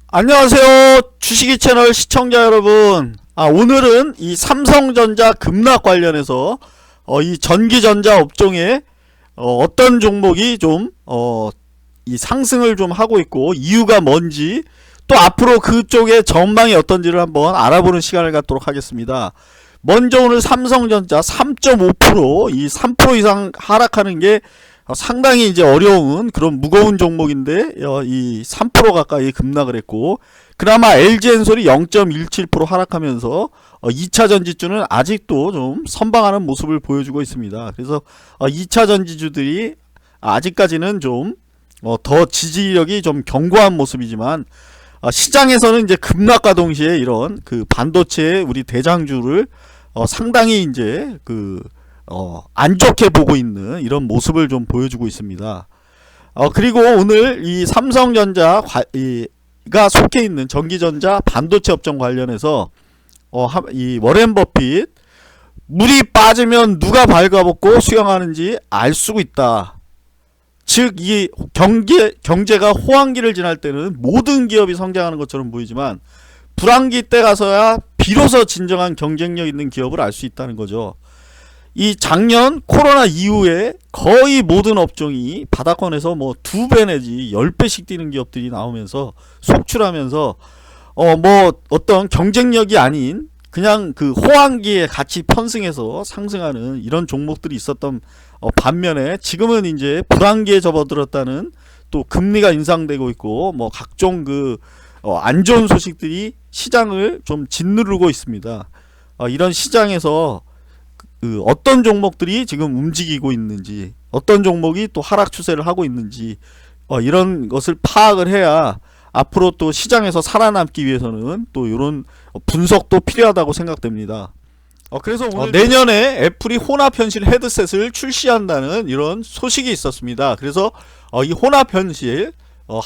안녕하세요, 주식이 채널 시청자 여러분. 오늘은 이 삼성전자 급락 관련해서 이 전기전자 업종에 어떤 종목이 좀 이 상승을 좀 하고 있고 이유가 뭔지, 또 앞으로 그쪽의 전망이 어떤지를 한번 알아보는 시간을 갖도록 하겠습니다. 먼저 오늘 삼성전자 3.5%, 이 3% 이상 하락하는 게 상당히 이제 어려운 그런 무거운 종목인데 이 3% 가까이 급락을 했고, 그나마 LG엔솔이 0.17% 하락하면서 2차 전지주는 아직도 좀 선방하는 모습을 보여주고 있습니다. 그래서 2차 전지주들이 아직까지는 좀 더 지지력이 좀 견고한 모습이지만, 시장에서는 이제 급락과 동시에 이런 그 반도체의 우리 대장주를 상당히 이제 안 좋게 보고 있는 이런 모습을 좀 보여주고 있습니다. 그리고 오늘 이 삼성전자가 속해 있는 전기전자 반도체 업종 관련해서 이 워렌 버핏, 물이 빠지면 누가 발가벗고 수영하는지 알 수 있다. 즉 이 경제가 호황기를 지날 때는 모든 기업이 성장하는 것처럼 보이지만, 불황기 때 가서야 비로소 진정한 경쟁력 있는 기업을 알 수 있다는 거죠. 이 작년 코로나 이후에 거의 모든 업종이 바닥권에서 뭐 2배 내지 10배씩 뛰는 기업들이 나오면서 속출하면서 어떤 경쟁력이 아닌 그냥 그 호황기에 같이 편승해서 상승하는 이런 종목들이 있었던 반면에, 지금은 이제 불황기에 접어들었다는, 또 금리가 인상되고 있고 뭐 각종 안 좋은 소식들이 시장을 좀 짓누르고 있습니다. 이런 시장에서 어떤 종목들이 지금 움직이고 있는지, 어떤 종목이 또 하락 추세를 하고 있는지, 이런 것을 파악을 해야 앞으로 또 시장에서 살아남기 위해서는 또 이런 분석도 필요하다고 생각됩니다. 그래서 오늘 내년에 애플이 혼합 현실 헤드셋을 출시한다는 이런 소식이 있었습니다. 그래서 이 혼합 현실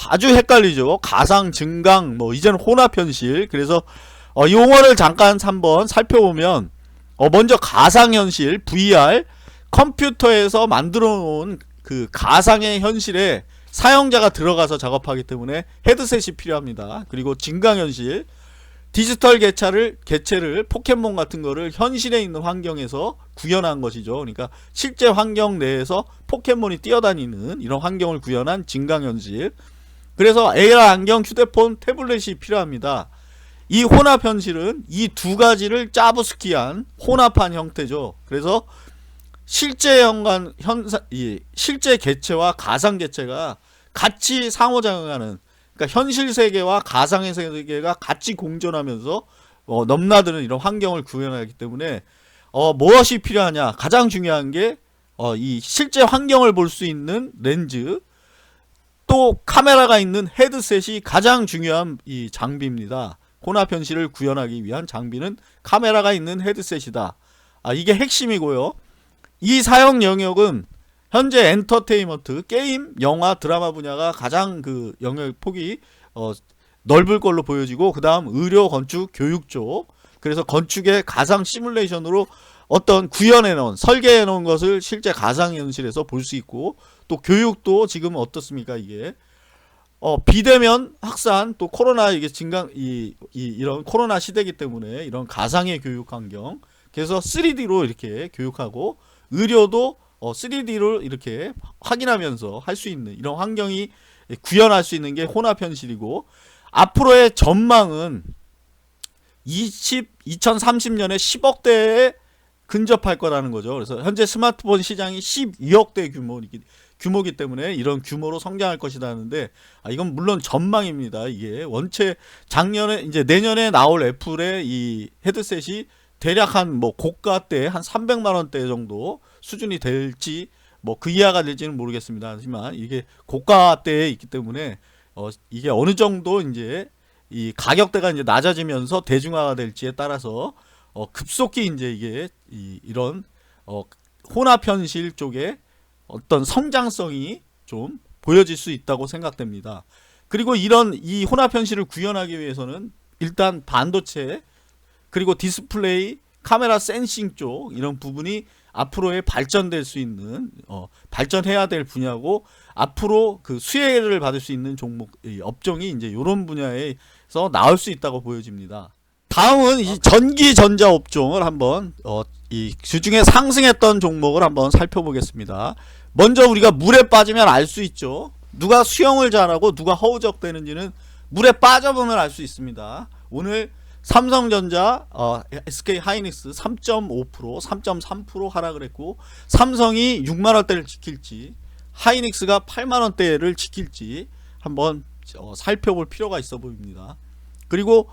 아주 헷갈리죠. 가상, 증강, 이제는 혼합 현실. 그래서 용어를 잠깐 한번 살펴보면, 먼저 가상현실, VR, 컴퓨터에서 만들어 놓은 그 가상의 현실에 사용자가 들어가서 작업하기 때문에 헤드셋이 필요합니다. 그리고 증강현실, 디지털 개체를 포켓몬 같은 거를 현실에 있는 환경에서 구현한 것이죠. 그러니까 실제 환경 내에서 포켓몬이 뛰어다니는 이런 환경을 구현한 증강현실. 그래서 AR 안경, 휴대폰, 태블릿이 필요합니다. 이 혼합현실은 이 두 가지를 짜부스키한 혼합한 형태죠. 그래서 실제 실제 개체와 가상 개체가 같이 상호작용하는, 그러니까 현실 세계와 가상의 세계가 같이 공존하면서 넘나드는 이런 환경을 구현하기 때문에 무엇이 필요하냐? 가장 중요한 게 이 실제 환경을 볼 수 있는 렌즈, 또 카메라가 있는 헤드셋이 가장 중요한 이 장비입니다. 혼합현실을 구현하기 위한 장비는 카메라가 있는 헤드셋이다. 이게 핵심이고요. 이 사용 영역은 현재 엔터테인먼트, 게임, 영화, 드라마 분야가 가장 그 영역 폭이 넓을 걸로 보여지고, 그 다음 의료, 건축, 교육 쪽. 그래서 건축의 가상 시뮬레이션으로 어떤 구현해 놓은, 설계해 놓은 것을 실제 가상현실에서 볼 수 있고, 또 교육도 지금 어떻습니까? 이게 비대면 확산, 또 코로나 이게 이런 코로나 시대이기 때문에 이런 가상의 교육 환경, 그래서 3D로 이렇게 교육하고, 의료도 3D로 이렇게 확인하면서 할 수 있는 이런 환경이 구현할 수 있는 게 혼합현실이고, 앞으로의 전망은 2030년에 10억대에 근접할 거라는 거죠. 그래서 현재 스마트폰 시장이 12억대 규모이기 때문에 이런 규모로 성장할 것이다 하는데, 이건 물론 전망입니다. 이게 원체 작년에 이제 내년에 나올 애플의 이 헤드셋이 대략 한 고가대 한 300만원대 정도 수준이 될지 그 이하가 될지는 모르겠습니다. 하지만 이게 고가대에 있기 때문에 이게 어느 정도 이제 이 가격대가 이제 낮아지면서 대중화가 될지에 따라서 급속히 이제 이게 이런 혼합 현실 쪽에 어떤 성장성이 좀 보여질 수 있다고 생각됩니다. 그리고 이 혼합 현실을 구현하기 위해서는 일단 반도체, 그리고 디스플레이, 카메라 센싱 쪽 이런 부분이 앞으로의 발전될 수 있는 발전해야 될 분야고 앞으로 그 수혜를 받을 수 있는 종목 업종이 이제 이런 분야에서 나올 수 있다고 보여집니다. 다음은 이 전기 전자 업종을 한번 이 주중에 상승했던 종목을 한번 살펴보겠습니다. 먼저 우리가 물에 빠지면 알 수 있죠. 누가 수영을 잘하고 누가 허우적대는지는 물에 빠져보면 알 수 있습니다. 오늘 삼성전자, SK하이닉스 3.5%, 3.3% 하락을 했고 삼성이 6만원대를 지킬지 하이닉스가 8만원대를 지킬지 한번 살펴볼 필요가 있어 보입니다. 그리고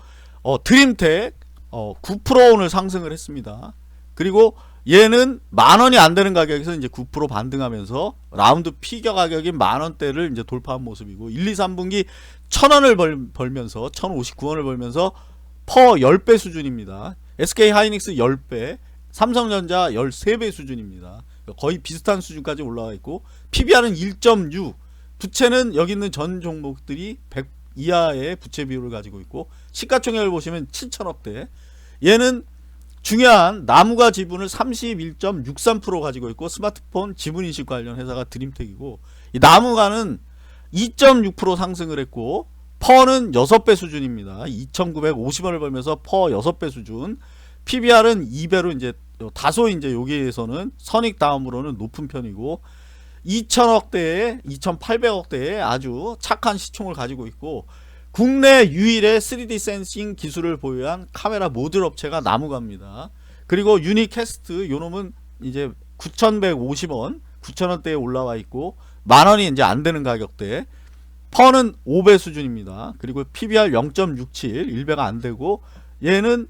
드림텍 9% 오늘 상승을 했습니다. 그리고 얘는 만원이 안되는 가격에서 이제 9% 반등하면서 라운드 피겨 가격이 만원대를 이제 돌파한 모습이고 1, 2, 3분기 1000원을 벌면서 1059원을 벌면서 퍼 10배 수준입니다. SK하이닉스 10배, 삼성전자 13배 수준입니다. 거의 비슷한 수준까지 올라와 있고 PBR은 1.6, 부채는 여기 있는 전 종목들이 100 이하의 부채 비율을 가지고 있고 시가총액을 보시면 7천억대. 얘는 중요한 나무가 지분을 31.63% 가지고 있고 스마트폰 지분인식 관련 회사가 드림텍이고 이 나무가는 2.6% 상승을 했고 퍼는 6배 수준입니다. 2,950원을 벌면서 퍼 6배 수준. PBR은 2배로 이제 다소 이제 여기에서는 선익 다음으로는 높은 편이고 2,000억대에 2,800억대에 아주 착한 시총을 가지고 있고 국내 유일의 3D 센싱 기술을 보유한 카메라 모듈 업체가 나무가입니다. 그리고 유니캐스트 요놈은 이제 9,150원 9,000원대에 올라와 있고 만원이 이제 안되는 가격대. 퍼는 5배 수준입니다. 그리고 PBR 0.67 1배가 안되고 얘는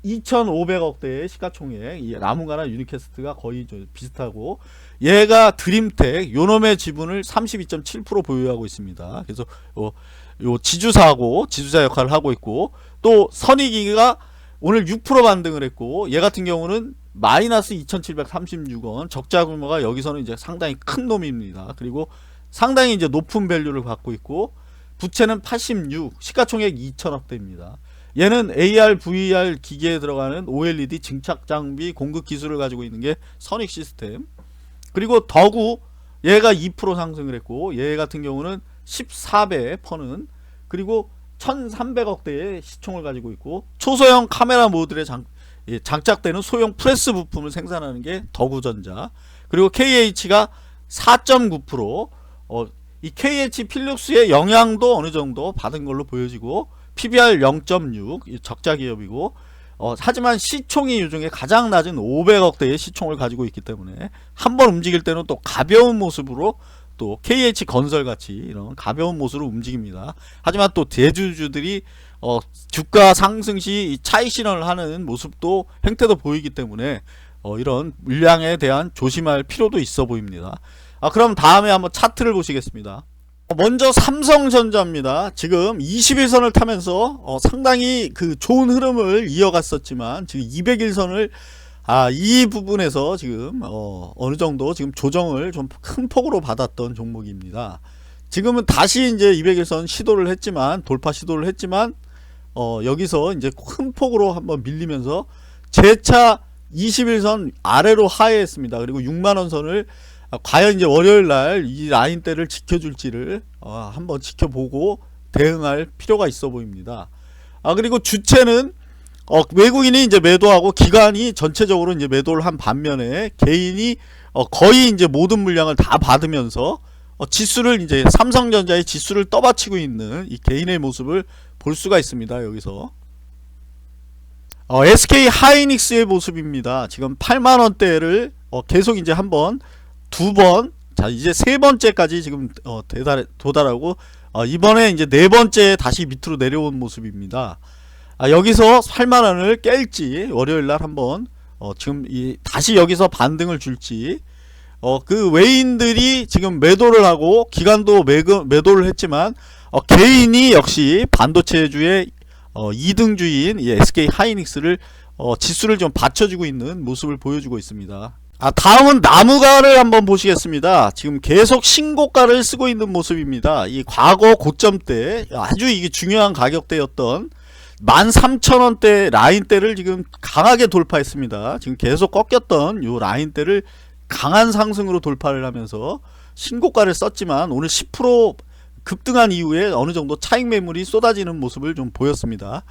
2,500억대의 시가총액. 이 나무가나 유니캐스트가 거의 좀 비슷하고 얘가 드림텍 요놈의 지분을 32.7% 보유하고 있습니다. 그래서 요 지주사하고 지주사 역할을 하고 있고 또 선익이가 오늘 6% 반등을 했고 얘 같은 경우는 마이너스 2,736원 적자 규모가 여기서는 이제 상당히 큰 놈입니다. 그리고 상당히 이제 높은 밸류를 갖고 있고 부채는 86, 시가총액 2천억대입니다. 얘는 AR, VR 기기에 들어가는 OLED 증착 장비 공급 기술을 가지고 있는 게 선익 시스템. 그리고 더구 얘가 2% 상승을 했고 얘 같은 경우는 14배 퍼는 그리고 1,300억대의 시총을 가지고 있고 초소형 카메라 모듈에 장착되는 소형 프레스 부품을 생산하는 게 더구전자. 그리고 KH가 4.9%. 이 KH 필룩스의 영향도 어느 정도 받은 걸로 보여지고 PBR 0.6 적자 기업이고 하지만 시총이 요중에 가장 낮은 500억대의 시총을 가지고 있기 때문에 한번 움직일 때는 또 가벼운 모습으로 또 KH 건설 같이 이런 가벼운 모습으로 움직입니다. 하지만 또 대주주들이 주가 상승 시 차익 실현을 하는 모습도 행태도 보이기 때문에 이런 물량에 대한 조심할 필요도 있어 보입니다. 그럼 다음에 한번 차트를 보시겠습니다. 먼저 삼성전자입니다. 지금 21선을 타면서 상당히 그 좋은 흐름을 이어갔었지만 지금 200일선을 이 부분에서 지금 어느 정도 지금 조정을 좀 큰 폭으로 받았던 종목입니다. 지금은 다시 이제 200일선 시도를 했지만 돌파 시도를 했지만 여기서 이제 큰 폭으로 한번 밀리면서 재차 21선 아래로 하회했습니다. 그리고 6만원 선을 과연 이제 월요일날 이 라인대를 지켜줄지를 한번 지켜보고 대응할 필요가 있어 보입니다. 그리고 주체는 외국인이 이제 매도하고 기관이 전체적으로 이제 매도를 한 반면에 개인이 거의 이제 모든 물량을 다 받으면서 지수를 이제 삼성전자의 지수를 떠받치고 있는 이 개인의 모습을 볼 수가 있습니다. 여기서 SK하이닉스의 모습입니다. 지금 8만원대를 계속 이제 한번 두번 자 이제 세 번째까지 지금 도달하고 이번에 이제 네 번째 다시 밑으로 내려온 모습입니다. 여기서 8만원을 깰지 월요일날 한번 지금 다시 여기서 반등을 줄지 그 외인들이 지금 매도를 하고 기관도 매도를 했지만 개인이 역시 반도체주의 2등주인 이 SK하이닉스를 지수를 좀 받쳐주고 있는 모습을 보여주고 있습니다. 다음은 나무가를 한번 보시겠습니다. 지금 계속 신고가를 쓰고 있는 모습입니다. 이 과거 고점 때 아주 이게 중요한 가격대였던 13,000원대 라인대를 지금 강하게 돌파했습니다. 지금 계속 꺾였던 요 라인대를 강한 상승으로 돌파를 하면서 신고가를 썼지만 오늘 10% 급등한 이후에 어느 정도 차익 매물이 쏟아지는 모습을 좀 보였습니다.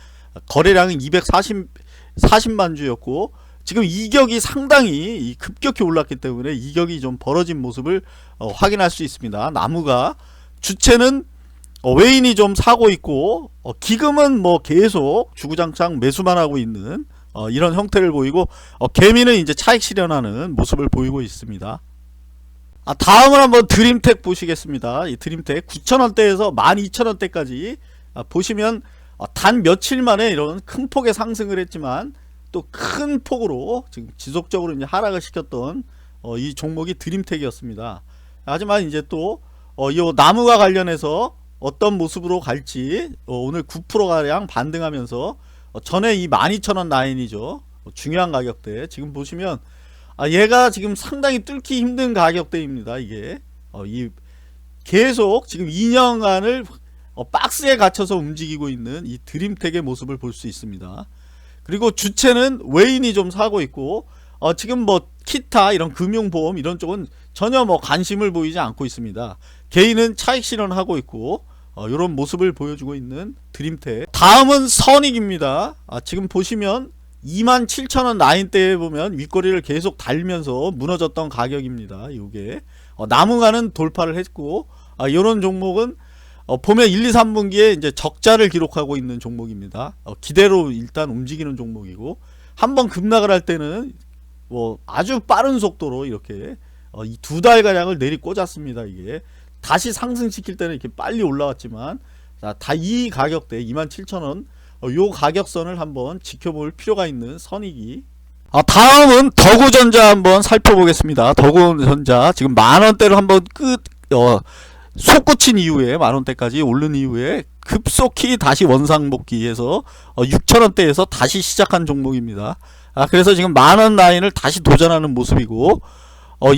거래량은 240만 주였고 지금 이격이 상당히 급격히 올랐기 때문에 이격이 좀 벌어진 모습을 확인할 수 있습니다. 나무가 주체는 외인이 좀 사고 있고 기금은 뭐 계속 주구장창 매수만 하고 있는 이런 형태를 보이고 개미는 이제 차익 실현하는 모습을 보이고 있습니다. 다음은 한번 드림텍 보시겠습니다. 이 드림텍 9,000원대에서 12,000원대까지 보시면 단 며칠 만에 이런 큰 폭의 상승을 했지만 또 큰 폭으로 지금 지속적으로 이제 하락을 시켰던 이 종목이 드림텍이었습니다. 하지만 이제 또 이 나무와 관련해서 어떤 모습으로 갈지 오늘 9%가량 반등하면서 전에 이 12,000원 라인이죠. 중요한 가격대 지금 보시면 얘가 지금 상당히 뚫기 힘든 가격대입니다. 이게 이 계속 지금 2년간을 박스에 갇혀서 움직이고 있는 이 드림텍의 모습을 볼 수 있습니다. 그리고 주체는 외인이 좀 사고 있고 지금 뭐 기타 이런 금융보험 이런 쪽은 전혀 뭐 관심을 보이지 않고 있습니다. 개인은 차익 실현하고 있고 이런 모습을 보여주고 있는 드림텍. 다음은 선익입니다. 지금 보시면 27,000원 라인대에 보면 윗꼬리를 계속 달면서 무너졌던 가격입니다. 이게 남은가는 돌파를 했고 이런 종목은 보면 1, 2, 3분기에 이제 적자를 기록하고 있는 종목입니다. 기대로 일단 움직이는 종목이고 한번 급락을 할 때는 뭐 아주 빠른 속도로 이렇게 이 2달가량을 내리꽂았습니다. 이게 다시 상승시킬 때는 이렇게 빨리 올라왔지만 다 이 가격대 27,000원 요 가격선을 한번 지켜볼 필요가 있는 선익이. 다음은 더구전자 한번 살펴보겠습니다. 더구전자 지금 만원대로 한번 솟구친 이후에 만원대까지 오른 이후에 급속히 다시 원상복귀해서 6,000원대에서 다시 시작한 종목입니다. 그래서 지금 만원 라인을 다시 도전하는 모습이고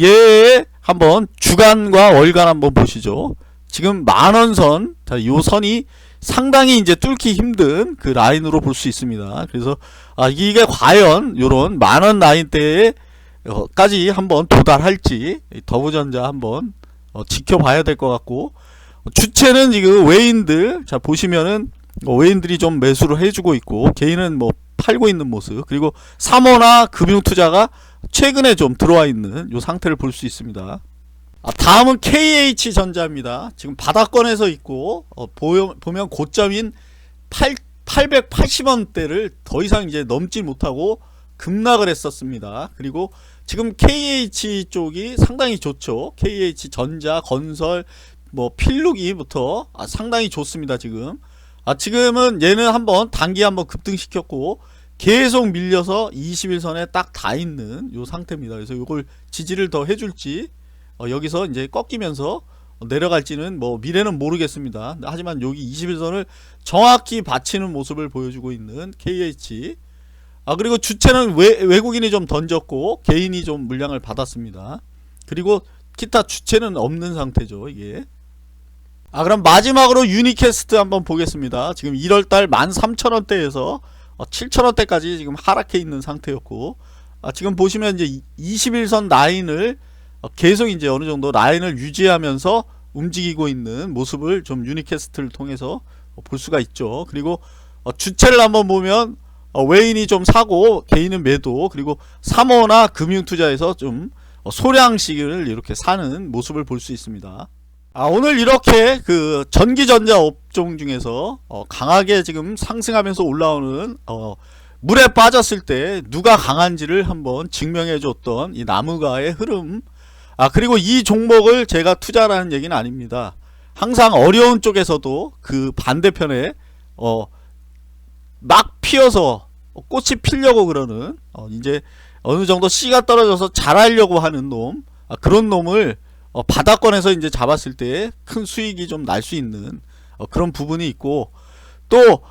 얘 한번 주간과 월간 한번 보시죠. 지금 만원선, 자, 요 선이 상당히 이제 뚫기 힘든 그 라인으로 볼 수 있습니다. 그래서 이게 과연 요런 만원 라인대까지 한번 도달할지 더구전자 한번 지켜봐야 될 것 같고 주체는 지금 외인들 자 보시면은 외인들이 좀 매수를 해주고 있고 개인은 뭐 팔고 있는 모습 그리고 사모나 금융투자가 최근에 좀 들어와 있는 요 상태를 볼 수 있습니다. 다음은 KH전자입니다. 지금 바닥권에서 있고 보면 고점인 880원대를 더 이상 이제 넘지 못하고 급락을 했었습니다. 그리고 지금 KH 쪽이 상당히 좋죠. KH전자, 건설, 뭐 필루기부터 상당히 좋습니다. 지금은 얘는 한번 단기 한번 급등시켰고 계속 밀려서 21선에 딱 다 있는 요 상태입니다. 그래서 요걸 지지를 더 해줄지 여기서 이제 꺾이면서 내려갈지는 뭐 미래는 모르겠습니다. 하지만 여기 21선을 정확히 받치는 모습을 보여주고 있는 KH. 그리고 주체는 외국인이 좀 던졌고 개인이 좀 물량을 받았습니다. 그리고 기타 주체는 없는 상태죠. 이게. 그럼 마지막으로 유니캐스트 한번 보겠습니다. 지금 1월달 13,000원대에서 7,000원대까지 지금 하락해 있는 상태였고 지금 보시면 이제 21선 라인을 계속 이제 어느 정도 라인을 유지하면서 움직이고 있는 모습을 좀 유니캐스트를 통해서 볼 수가 있죠. 그리고 주체를 한번 보면 외인이 좀 사고 개인은 매도 그리고 사모나 금융투자에서 좀 소량씩을 이렇게 사는 모습을 볼 수 있습니다. 오늘 이렇게 그 전기전자 업종 중에서 강하게 지금 상승하면서 올라오는 물에 빠졌을 때 누가 강한지를 한번 증명해 줬던 이 나무가의 흐름. 그리고 이 종목을 제가 투자라는 얘기는 아닙니다. 항상 어려운 쪽에서도 그 반대편에 막 피어서 꽃이 피려고 그러는 이제 어느 정도 씨가 떨어져서 자라려고 하는 놈 그런 놈을 바닥권에서 이제 잡았을 때 큰 수익이 좀 날 수 있는 그런 부분이 있고 또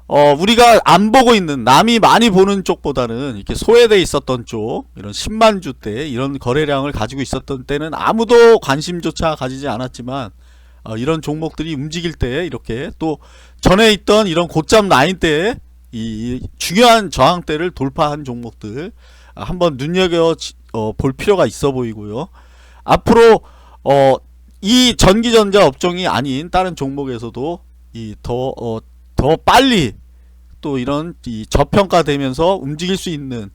우리가 안 보고 있는 남이 많이 보는 쪽보다는 이렇게 소외돼 있었던 쪽 이런 10만주 대 이런 거래량을 가지고 있었던 때는 아무도 관심조차 가지지 않았지만 이런 종목들이 움직일 때 이렇게 또 전에 있던 이런 고점 라인 때에 이 중요한 저항대를 돌파한 종목들 한번 눈여겨 볼 필요가 있어 보이고요. 앞으로 이 전기전자 업종이 아닌 다른 종목에서도 더 빨리 또 이런 저평가되면서 움직일 수 있는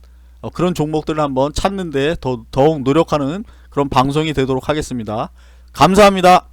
그런 종목들을 한번 찾는데 더욱 노력하는 그런 방송이 되도록 하겠습니다. 감사합니다.